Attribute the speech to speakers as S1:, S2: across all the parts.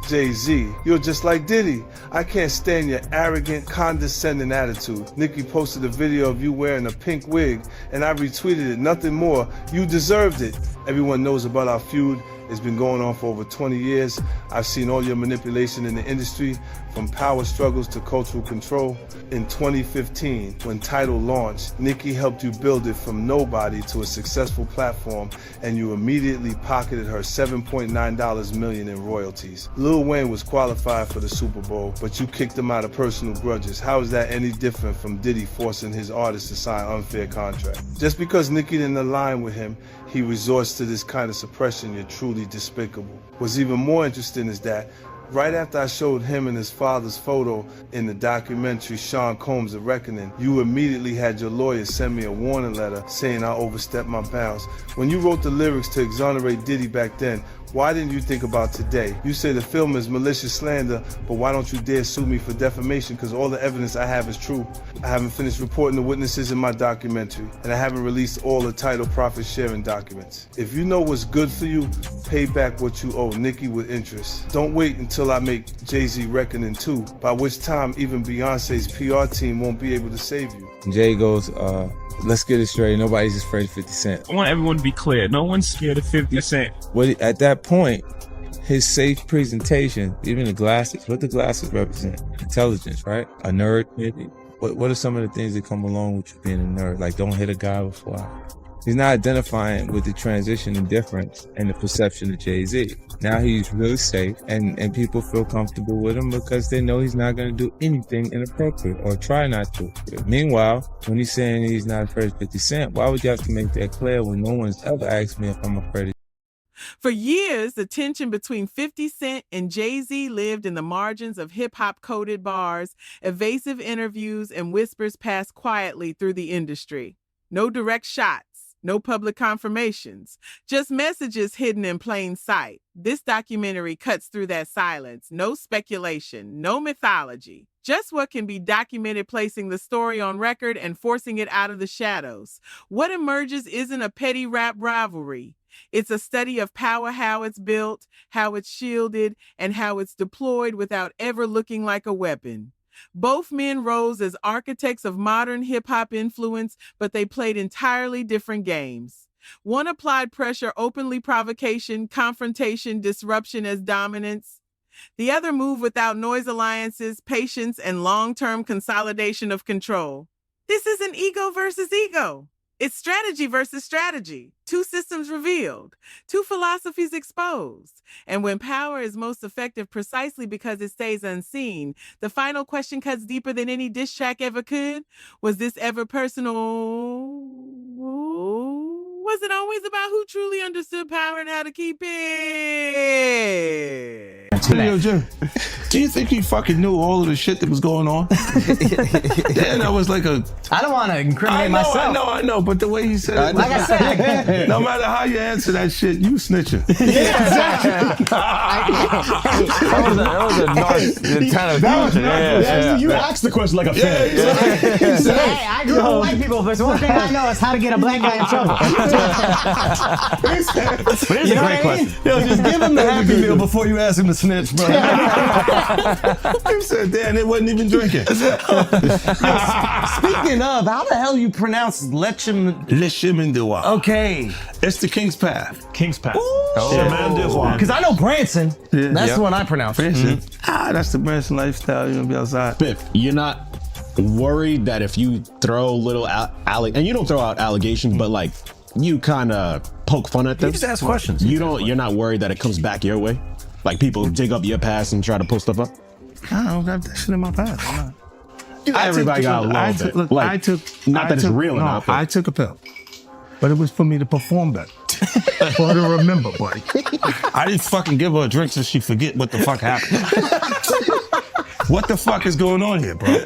S1: Jay-Z, you're just like Diddy. I can't stand your arrogant, condescending attitude. Nicki posted a video of you wearing a pink wig, and I retweeted it. Nothing more. You deserved it. Everyone knows about our feud. It's been going on for over 20 years. I've seen all your manipulation in the industry, from power struggles to cultural control. In 2015, when Tidal launched, Nicki helped you build it from nobody to a successful platform, and you immediately pocketed her $7.9 million in royalties. Lil Wayne was qualified for the Super Bowl, but you kicked him out of personal grudges. How is that any different from Diddy forcing his artists to sign unfair contracts? Just because Nicki didn't align with him, he resorts to this kind of suppression. You're truly despicable. What's even more interesting is that right after I showed him and his father's photo in the documentary Sean Combs' The Reckoning, you immediately had your lawyer send me a warning letter saying I overstepped my bounds. When you wrote the lyrics to exonerate Diddy back then, why didn't you think about today? You say the film is malicious slander, but why don't you dare sue me for defamation? Because all the evidence I have is true. I haven't finished reporting the witnesses in my documentary, and I haven't released all the Tidal profit sharing documents. If you know what's good for you, pay back what you owe Nicki with interest. Don't wait until I make Jay-Z Reckoning 2, by which time even Beyonce's PR team won't be able to save you.
S2: Jay goes, let's get it straight. Nobody's afraid of 50 Cent.
S3: I want everyone to be clear. No one's scared of 50 Cent.
S2: At that point, his safe presentation, even the glasses, what the glasses represent? Intelligence, right? A nerd, maybe? What are some of the things that come along with you being a nerd? Like, don't hit a guy before. He's not identifying with the transition and difference and the perception of Jay-Z. Now he's really safe, and people feel comfortable with him because they know he's not going to do anything inappropriate or try not to. Meanwhile, when he's saying he's not afraid of 50 Cent, why would you have to make that clear when no one's ever asked me if I'm afraid of?
S4: For years, the tension between 50 Cent and Jay-Z lived in the margins of hip-hop coded bars, evasive interviews, and whispers passed quietly through the industry. No direct shots. No public confirmations, just messages hidden in plain sight. This documentary cuts through that silence. No speculation, no mythology. Just what can be documented, placing the story on record and forcing it out of the shadows. What emerges isn't a petty rap rivalry. It's a study of power, how it's built, how it's shielded, and how it's deployed without ever looking like a weapon. Both men rose as architects of modern hip-hop influence, but they played entirely different games. One applied pressure, openly provocation, confrontation, disruption as dominance. The other moved without noise alliances, patience, and long-term consolidation of control. This isn't ego versus ego. It's strategy versus strategy. Two systems revealed, two philosophies exposed. And when power is most effective precisely because it stays unseen, the final question cuts deeper than any diss track ever could. Was this ever personal? Was it always about who truly understood power and how to keep it?
S5: Yo, Jim, do you think he fucking knew all of the shit that was going on? Yeah, that was like a...
S6: I don't want to incriminate myself.
S5: I know, but the way he said it...
S6: Like I said...
S5: No matter how you answer that shit, you snitching.
S6: Yeah, exactly.
S2: That was a nice kind of question.
S7: Yeah. You asked the question like a fan.
S6: Hey, I grew up with white people, but one thing I know is how to get a black guy in trouble.
S7: But it's a great question. Yo, just give him the Happy Meal before you ask him to snitch, bro.
S5: He said, damn, they wasn't even drinking.
S7: Speaking of, how the hell you pronounce
S5: Lechemin-Dewa.
S7: Okay.
S5: It's the King's Path.
S3: King's Path.
S7: Chemin-Dewa. Because I know Branson.
S5: Yeah.
S7: That's the one I pronounce.
S5: Branson. That's the Branson lifestyle. You gonna be outside.
S8: Biff, you're not worried that if you throw little and you don't throw out allegations, but like you kind of poke fun at them.
S7: You just ask questions.
S8: You're not worried that it comes back your way? Like people dig up your past and try to pull stuff up?
S5: I don't got that shit in my past. I'm not.
S8: Everybody got a little bit.
S5: Look,
S8: like, not that it's real enough.
S5: I took a pill, but it was for me to perform better. For her to remember, buddy. I didn't fucking give her a drink so she forget what the fuck happened. What the fuck is going on here, bro?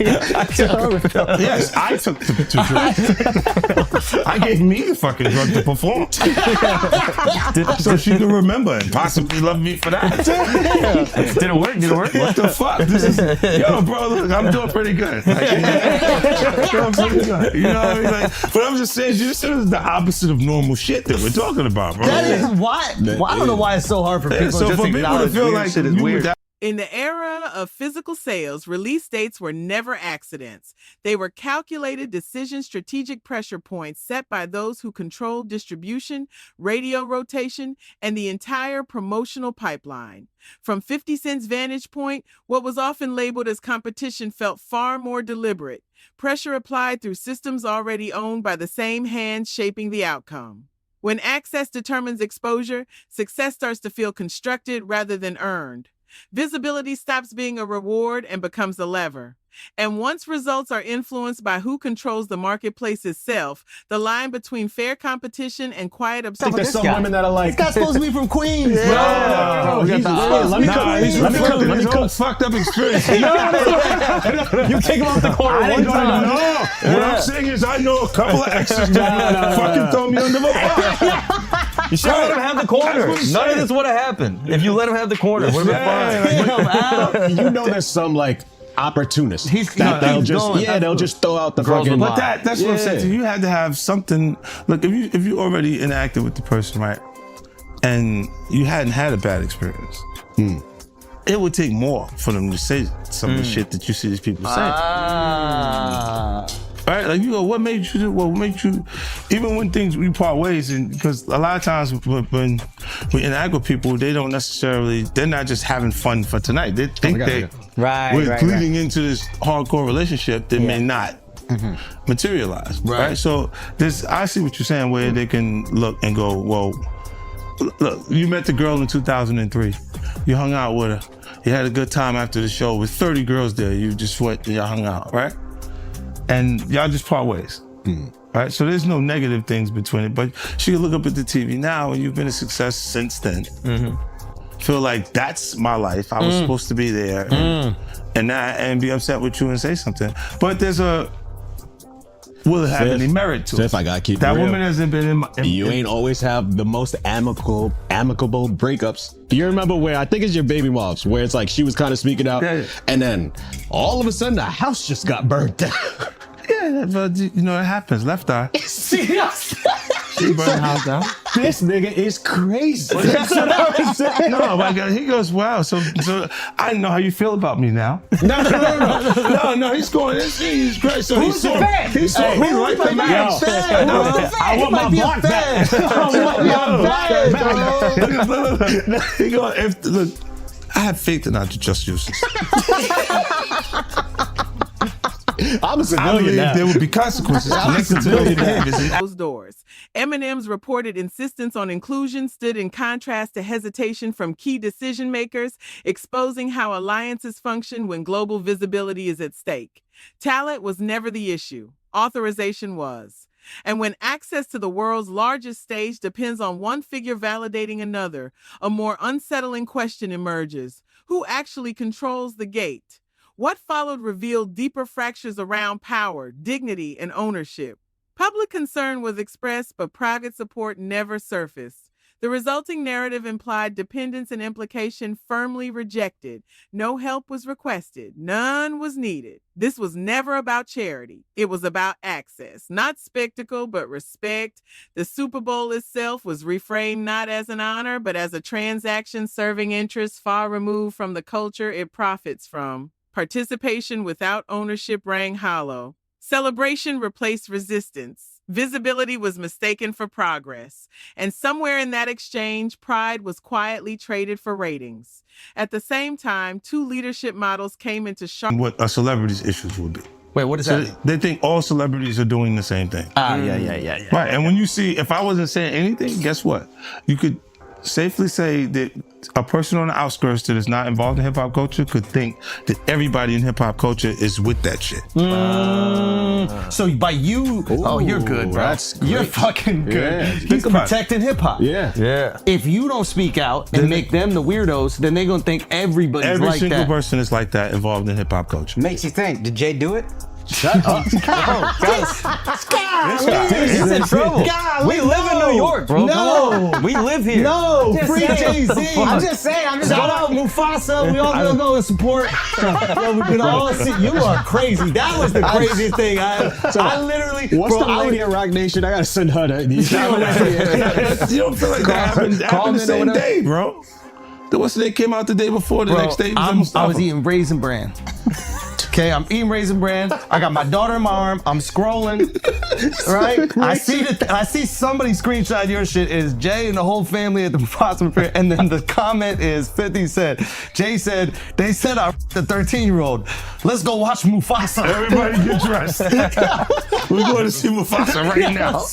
S5: Yes, I took the drugs. I gave me the fucking drug to perform. So she could remember and possibly love me for that.
S7: Did it work?
S5: What the fuck? This is, yo, bro, look, I'm doing pretty good. Like, doing pretty good. You know what I mean? Like, but I'm just saying, this is the opposite of normal shit that we're talking about, bro.
S7: That is why. Well, I don't know why it's so hard for people
S5: So
S7: just
S5: for
S7: to
S5: people to
S7: acknowledge
S5: feel
S7: weird
S5: like
S7: shit is
S5: you
S7: weird.
S5: would
S4: In the era of physical sales, release dates were never accidents. They were calculated decision strategic pressure points set by those who controlled distribution, radio rotation, and the entire promotional pipeline. From 50 Cent's vantage point, what was often labeled as competition felt far more deliberate. Pressure applied through systems already owned by the same hands shaping the outcome. When access determines exposure, success starts to feel constructed rather than earned. Visibility stops being a reward and becomes a lever. And once results are influenced by who controls the marketplace itself, the line between fair competition and quiet
S8: I think
S4: obsession.
S8: there's some women that are like,
S7: This guy's supposed to be from Queens.
S8: "Oh,
S7: Bro.
S8: he's- let me cook.
S5: fucked up experience.
S7: You take him off the corner one time.
S5: No, what I'm saying is I know a couple of exes that fucking throw me under the bus.
S7: You should let him have the corner.
S5: That's what I'm
S7: None of
S5: saying.
S7: this would have happened if you let him have the corner. Would have been fine.
S8: You know, there's some like opportunists.
S7: He's-
S8: that
S7: no,
S8: they'll
S7: he's
S8: just
S7: going.
S8: they'll just throw out the
S7: Girls
S8: fucking.
S7: with
S5: But that's what I'm saying. So you had to have something. Look, if you already interacted with the person, right, and you hadn't had a bad experience, it would take more for them to say some of the shit that you see these people saying. Right? Like, you go, what made you do? What made you? Even when we part ways, and because a lot of times when we interact with people, they're not just having fun for tonight. They think we're bleeding into this hardcore relationship that may not materialize. Right. So I see what you're saying, where they can look and go, well, look, you met the girl in 2003. You hung out with her. You had a good time after the show with 30 girls there. You just went and y'all hung out, right? And y'all just part ways, right? So there's no negative things between it, but she can look up at the TV now and you've been a success since then. Feel like that's my life. I was supposed to be there and be upset with you and say something. But will it have any merit to it?
S8: If I gotta keep
S5: that
S8: it real,
S5: woman hasn't been
S8: you ain't always have the most amicable breakups. Do you remember where, I think it's your baby moms, where it's like she was kind of speaking out, and then all of a sudden the house just got burnt down.
S5: Yeah, but you know, it happens. Left eye. She burned the house down.
S8: This nigga is crazy. That's what I was saying.
S5: No, my God, he goes, wow. So I know how you feel about me now. No, he's going. He's great. So
S7: Who's the fan?
S5: He liked the match.
S7: I want my block back.
S5: He goes, look, I have faith in our just juices.
S8: I'm a
S5: I
S8: civilian
S5: believe
S8: now.
S5: there would be consequences connected to those behaviors.
S4: Closed doors. Eminem's reported insistence on inclusion stood in contrast to hesitation from key decision makers, exposing how alliances function when global visibility is at stake. Talent was never the issue. Authorization was. And when access to the world's largest stage depends on one figure validating another, a more unsettling question emerges. Who actually controls the gate? What followed revealed deeper fractures around power, dignity, and ownership. Public concern was expressed, but private support never surfaced. The resulting narrative implied dependence and implication firmly rejected. No help was requested. None was needed. This was never about charity. It was about access, not spectacle, but respect. The Super Bowl itself was reframed not as an honor, but as a transaction serving interests far removed from the culture it profits from. Participation without ownership rang hollow. Celebration replaced resistance. Visibility was mistaken for progress. And somewhere in that exchange, pride was quietly traded for ratings. At the same time, two leadership models came into sharp...
S5: What a celebrity's issues would be.
S7: Wait, what is
S5: So
S7: that?
S5: they think all celebrities are doing the same thing.
S7: Yeah.
S5: Right, and when you see, if I wasn't saying anything, guess what? You could safely say that a person on the outskirts that is not involved in hip hop culture could think that everybody in hip hop culture is with that shit.
S7: So by you, you're good, bro. You're fucking good.
S8: Yeah.
S7: He's protecting hip hop.
S8: Yeah.
S7: If you don't speak out and make them the weirdos, then they're gonna think everybody's
S5: Every
S7: like
S5: single
S7: that.
S5: person is like that involved in hip hop culture.
S6: Makes you think, did Jay do it?
S7: Shut up. He's in trouble. We live in New York, bro.
S6: No.
S7: Come on. We live here.
S6: No,
S7: Free Jay-Z.
S6: I'm just saying.
S7: Shout out Mufasa. We all gonna go and support. Yo, we can all see. You are crazy. That was the craziest thing. I literally.
S8: What's
S7: bro,
S8: the lady at Rock Nation? I gotta send her that.
S5: You don't feel like that happened the same day, bro. What's the day came out the day before the next day?
S7: I was eating Raisin Bran. Okay, I'm eating Raisin Bran. I got my daughter in my arm. I'm scrolling, right? I see somebody screenshot your shit is Jay and the whole family at the Mufasa fair, and then the comment is 50 Cent. Jay said, they said I the 13-year-old. Let's go watch Mufasa.
S5: Everybody get dressed. We're going to see Mufasa right now.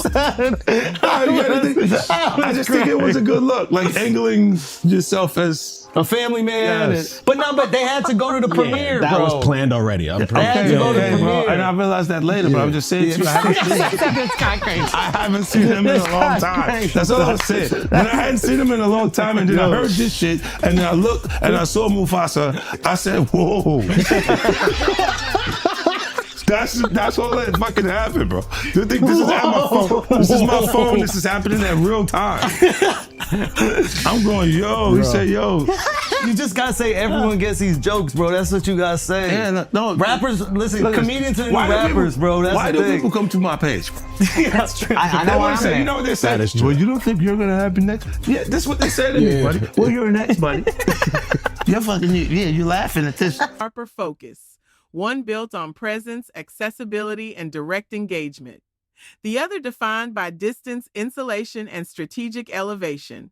S5: I just think it was a good look, like angling yourself as
S7: a family man.
S5: Yes.
S7: But they had to go to the premiere,
S8: that
S7: bro.
S8: was planned already. I'm pretty
S7: had to go to the
S5: bro.
S7: premiere.
S5: And I realized that later, but I'm just saying to you, I haven't seen him in a long time. That's all I said. When I hadn't seen him in a long time, and then I heard this shit, and then I looked and I saw Mufasa, I said, whoa. That's all that fucking happened, bro. You think this is at my phone? This is my phone. This is happening at real time. I'm going, yo. He said, yo.
S7: You just gotta say everyone gets these jokes, bro. That's what you gotta say.
S5: Yeah, no.
S7: Rappers, listen, comedians are the new
S5: Why do
S7: rappers,
S5: people-
S7: bro. That's
S5: Why
S7: the
S5: do
S7: thing.
S5: people come to my page, bro?
S7: That's true.
S6: I know
S5: They
S6: what
S5: wanna
S6: I'm
S5: say,
S6: saying.
S5: you know what they said?
S8: That is true.
S5: Well, you don't think you're gonna happen next? Yeah, this is what they said to me, buddy. Well, you're next, buddy. You're fucking, you're laughing at this.
S4: Harper Focus, one built on presence, accessibility, and direct engagement. The other defined by distance, insulation, and strategic elevation.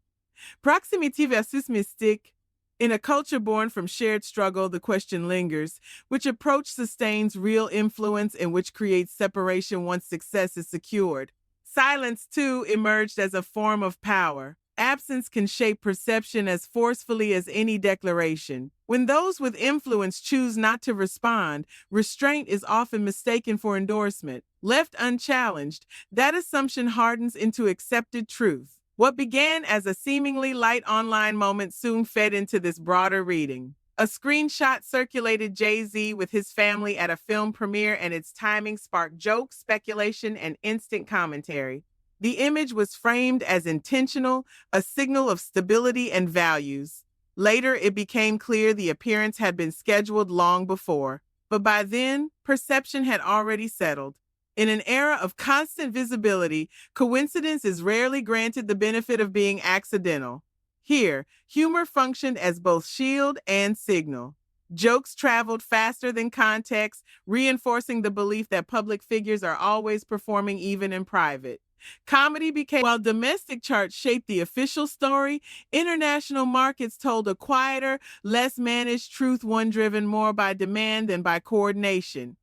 S4: Proximité versus mystique. In a culture born from shared struggle, the question lingers: which approach sustains real influence and which creates separation once success is secured? Silence, too, emerged as a form of power. Absence can shape perception as forcefully as any declaration. When those with influence choose not to respond, restraint is often mistaken for endorsement. Left unchallenged, that assumption hardens into accepted truth. What began as a seemingly light online moment soon fed into this broader reading. A screenshot circulated Jay-Z with his family at a film premiere, and its timing sparked jokes, speculation, and instant commentary. The image was framed as intentional, a signal of stability and values. Later, it became clear the appearance had been scheduled long before. But by then, perception had already settled. In an era of constant visibility, coincidence is rarely granted the benefit of being accidental. Here, humor functioned as both shield and signal. Jokes traveled faster than context, reinforcing the belief that public figures are always performing even in private. Comedy became, while domestic charts shaped the official story, international markets told a quieter, less managed truth, one driven more by demand than by coordination.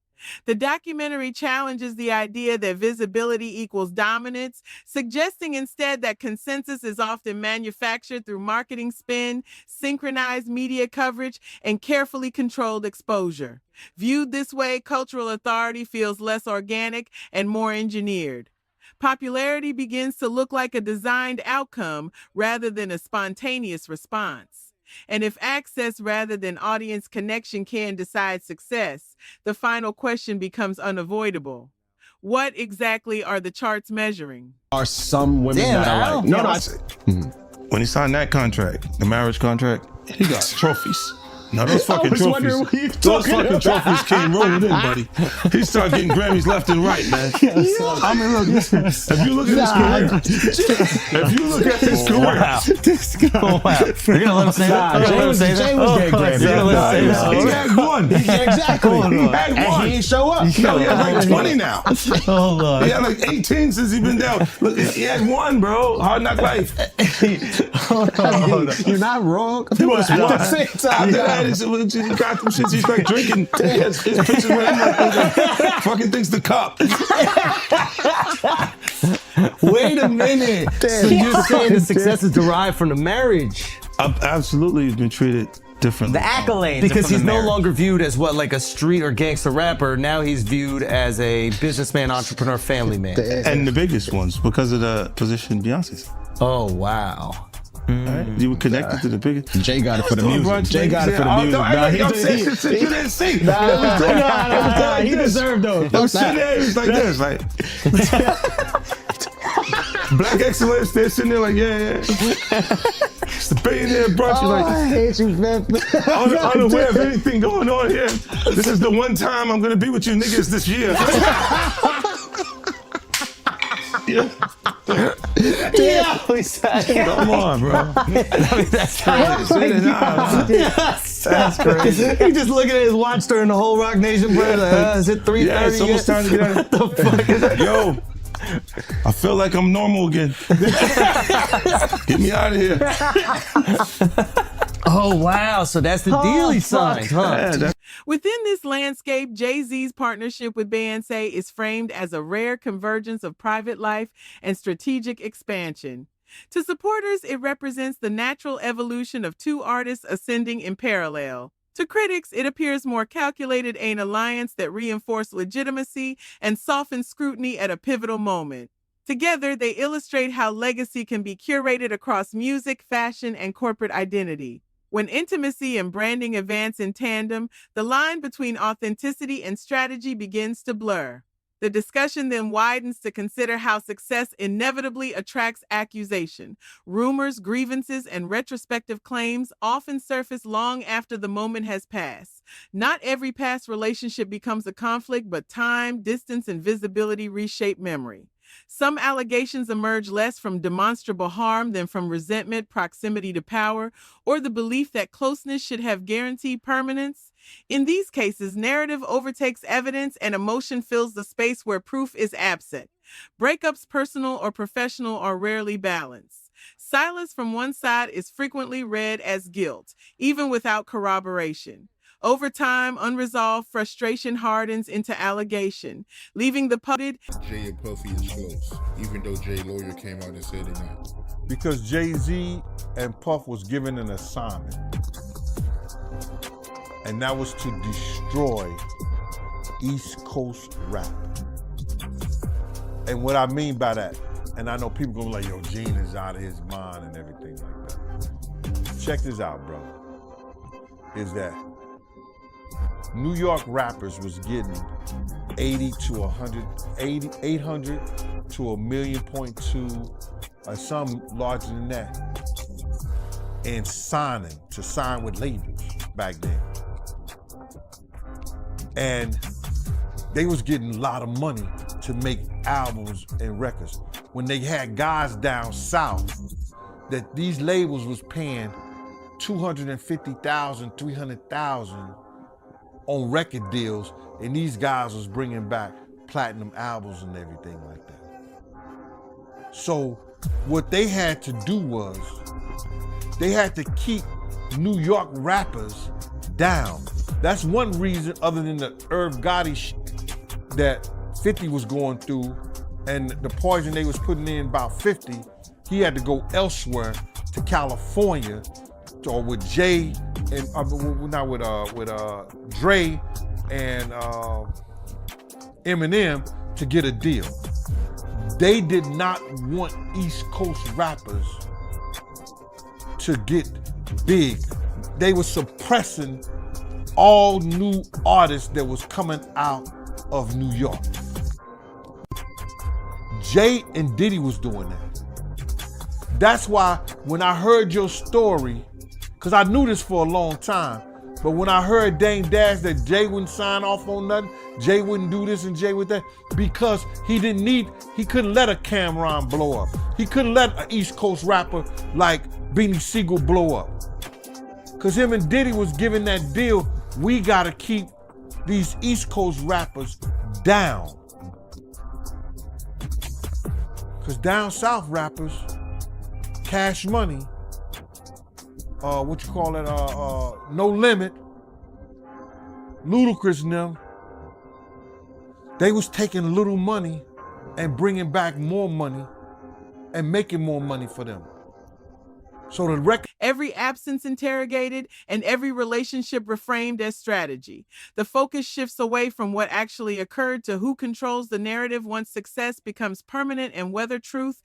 S4: The documentary challenges the idea that visibility equals dominance, suggesting instead that consensus is often manufactured through marketing spin, synchronized media coverage, and carefully controlled exposure. Viewed this way, cultural authority feels less organic and more engineered. Popularity begins to look like a designed outcome rather than a spontaneous response. And if access rather than audience connection can decide success, the final question becomes unavoidable. What exactly are the charts measuring?
S8: Are some women that are like,
S5: When he signed that contract, the marriage contract, he got trophies. Now those fucking trophies, trophies came rolling in, buddy. He started getting Grammys left and right, man. I mean, look, if you look at his career,
S7: You're gonna let him say that?
S8: Jay was getting Grammys.
S5: he had one.
S8: Exactly.
S5: He had
S8: And
S5: one.
S8: he didn't show up.
S5: No, he had like 20 now.
S7: Hold on.
S5: He had like 18 since he been down. Look, he had one, bro. Hard Knock Life.
S8: You're not wrong. At the same time.
S5: After that, he got them shits. He started drinking. His pictures with him like fucking thinks the cup.
S7: Wait a minute. So you're saying the success is derived from the marriage?
S5: I've absolutely been treated differently.
S6: The accolades.
S7: Because
S6: from
S7: he's
S6: the
S7: no
S6: marriage.
S7: longer viewed as what, like a street or gangster rapper. Now he's viewed as a businessman, entrepreneur, family man.
S5: And the biggest ones because of the position Beyonce's.
S7: Oh, wow.
S5: Right? You were connected to the biggest.
S8: Jay got it for the music. Jay got it for the music.
S5: I'm saying shit you didn't see.
S8: He deserved those.
S5: I'm sitting there, it's like this, like Black excellence. They're sitting there like, yeah. It's the billionaire brunch. You're like,
S6: I hate you, man.
S5: unaware of anything going on here. This is the one time I'm gonna be with you niggas this year. Come on, bro.
S7: That's crazy. He just looking at his watch during the whole Rock Nation, bro. Like, is it 3:30?
S5: Yeah, it's almost time to get out.
S7: What the fuck is that?
S5: Yo, I feel like I'm normal again. Get me out of here.
S7: Oh, wow. So that's the deal he signed, huh?
S5: Yeah,
S4: Within this landscape, Jay-Z's partnership with Beyonce is framed as a rare convergence of private life and strategic expansion. To supporters, it represents the natural evolution of two artists ascending in parallel. To critics, it appears more calculated, an alliance that reinforced legitimacy and softened scrutiny at a pivotal moment. Together, they illustrate how legacy can be curated across music, fashion, and corporate identity. When intimacy and branding advance in tandem, the line between authenticity and strategy begins to blur. The discussion then widens to consider how success inevitably attracts accusation. Rumors, grievances, and retrospective claims often surface long after the moment has passed. Not every past relationship becomes a conflict, but time, distance, and visibility reshape memory. Some allegations emerge less from demonstrable harm than from resentment, proximity to power, or the belief that closeness should have guaranteed permanence. In these cases, narrative overtakes evidence and emotion fills the space where proof is absent. Breakups, personal or professional, are rarely balanced. Silence from one side is frequently read as guilt, even without corroboration. Over time, unresolved frustration hardens into allegation, leaving the public.
S9: Jay and Puffy is close, even though Jay's lawyer came out and said they're not.
S10: Because Jay-Z and Puff was given an assignment, and that was to destroy East Coast rap. And what I mean by that, and I know people go like, yo, Gene is out of his mind and everything like that. Check this out, bro. Is that New York rappers was getting 800 to 1.2 million, or some larger than that, and sign with labels back then. And they was getting a lot of money to make albums and records. When they had guys down south that these labels was paying $250,000, $300,000 on record deals, and these guys was bringing back platinum albums and everything like that. So what they had to do was, they had to keep New York rappers down. That's one reason, other than the Irv Gotti shit that 50 was going through and the poison they was putting in about 50, he had to go elsewhere to California, or with Jay and not with Dre and Eminem to get a deal. They did not want East Coast rappers to get big. They were suppressing all new artists that was coming out of New York. Jay and Diddy was doing that. That's why when I heard your story, because I knew this for a long time, but when I heard Dame Dash that Jay wouldn't sign off on nothing, Jay wouldn't do this and Jay would that, because he couldn't let a Cameron blow up. He couldn't let an East Coast rapper like Beanie Siegel blow up. Because him and Diddy was giving that deal, we gotta keep these East Coast rappers down. Because down south rappers, Cash Money, No Limit, Ludacris and them, they was taking little money and bringing back more money and making more money for them. So the record.
S4: Every absence interrogated and every relationship reframed as strategy. The focus shifts away from what actually occurred to who controls the narrative once success becomes permanent and whether truth